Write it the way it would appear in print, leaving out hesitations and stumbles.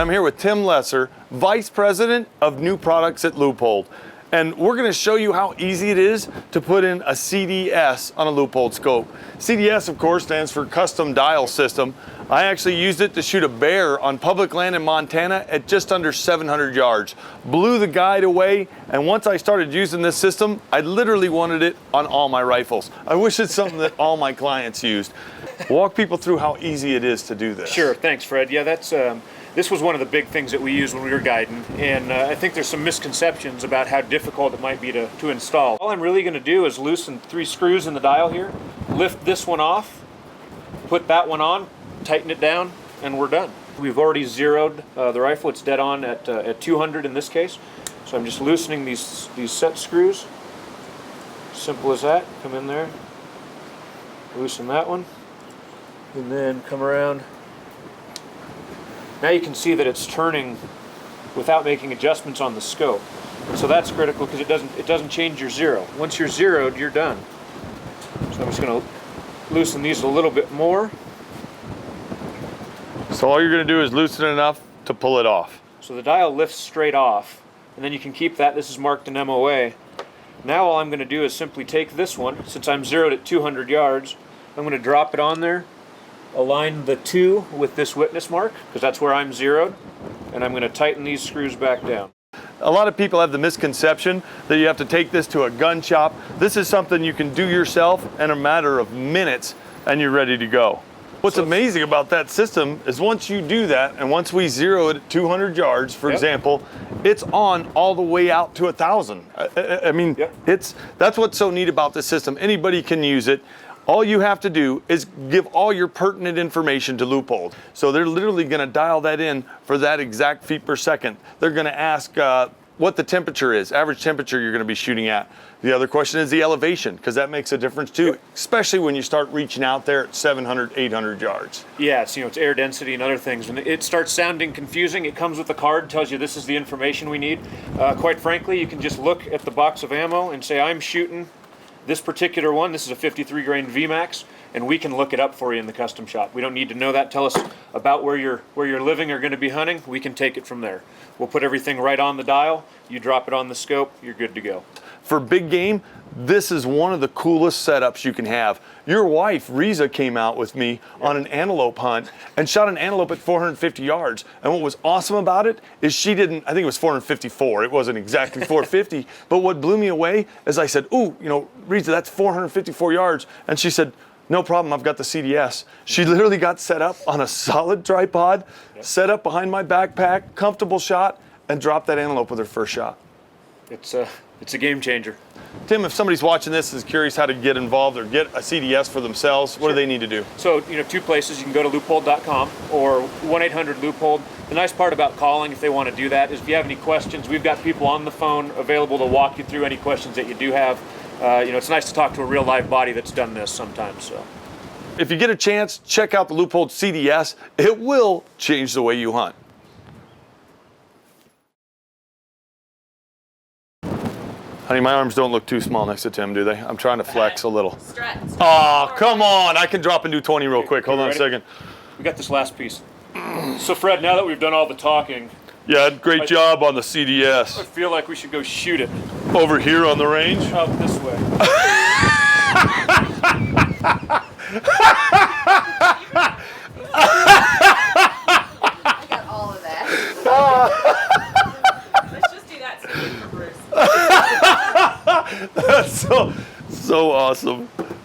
I'm here with Tim Lesser, Vice President of New Products at Leupold. And we're going to show you how easy it is to put in a CDS on a Leupold scope. CDS, of course, stands for Custom Dial System. I actually used it to shoot a bear on public land in Montana at just under 700 yards. Blew the guide away, and once I started using this system, I literally wanted it on all my rifles. I wish it's something that all my clients used. Walk people through how easy it is to do this. Sure, thanks, Fred. Yeah, this was one of the big things that we used when we were guiding, and I think there's some misconceptions about how difficult it might be to install. All I'm really going to do is loosen 3 screws in the dial here, lift this one off, put that one on, tighten it down, and we're done. We've already zeroed the rifle. It's dead on at 200 in this case, so I'm just loosening these set screws. Simple as that. Come in there, loosen that one, and then come around. Now you can see that it's turning without making adjustments on the scope. So that's critical because it doesn't change your zero. Once you're zeroed, you're done. So I'm just going to loosen these a little bit more. So all you're going to do is loosen it enough to pull it off. So the dial lifts straight off, and then you can keep that. This is marked an MOA. Now all I'm going to do is simply take this one, since I'm zeroed at 200 yards, I'm going to drop it on there. Align the 2 with this witness mark, because that's where I'm zeroed, and I'm going to tighten these screws back down. A lot of people have the misconception that you have to take this to a gun shop. This is something you can do yourself in a matter of minutes, and you're ready to go. What's amazing about that system is once you do that, and once we zero it at 200 yards, for example, it's on all the way out to 1,000. I mean, that's what's so neat about this system. Anybody can use it. All you have to do is give all your pertinent information to Leupold. So they're literally going to dial that in for that exact feet per second. They're going to ask what the temperature is, average temperature you're going to be shooting at. The other question is the elevation, because that makes a difference too, especially when you start reaching out there at 700, 800 yards. Yeah, it's air density and other things. When it starts sounding confusing, it comes with a card, tells you this is the information we need. Quite frankly, you can just look at the box of ammo and say, I'm shooting this particular one. This is a 53 grain VMAX, and we can look it up for you in the custom shop. We don't need to know that. Tell us about where you're living or going to be hunting. We can take it from there. We'll put everything right on the dial. You drop it on the scope, you're good to go. For big game, this is one of the coolest setups you can have. Your wife, Riza, came out with me on an antelope hunt and shot an antelope at 450 yards. And what was awesome about it is she didn't, I think it was 454. It wasn't exactly 450. But what blew me away is I said, ooh, Riza, that's 454 yards. And she said, no problem, I've got the CDS. She literally got set up on a solid tripod, set up behind my backpack, comfortable shot, and dropped that antelope with her first shot. It's a game changer. Tim, if somebody's watching this is curious how to get involved or get a CDS for themselves, what do they need to do? So, 2 places. You can go to leupold.com or 1-800-Leupold. The nice part about calling, if they want to do that, is if you have any questions, we've got people on the phone available to walk you through any questions that you do have. It's nice to talk to a real live body that's done this sometimes. So, if you get a chance, check out the Leupold CDS. It will change the way you hunt. Honey, my arms don't look too small next to Tim, do they? I'm trying to flex a little. Oh, come on. I can drop and do 20 real quick. Hold on a second. We got this last piece. So, Fred, now that we've done all the talking. Yeah, great job on the CDS. I feel like we should go shoot it. Over here on the range? Out this way. I got all of that. Let's just do that so we can reverse. That's so awesome.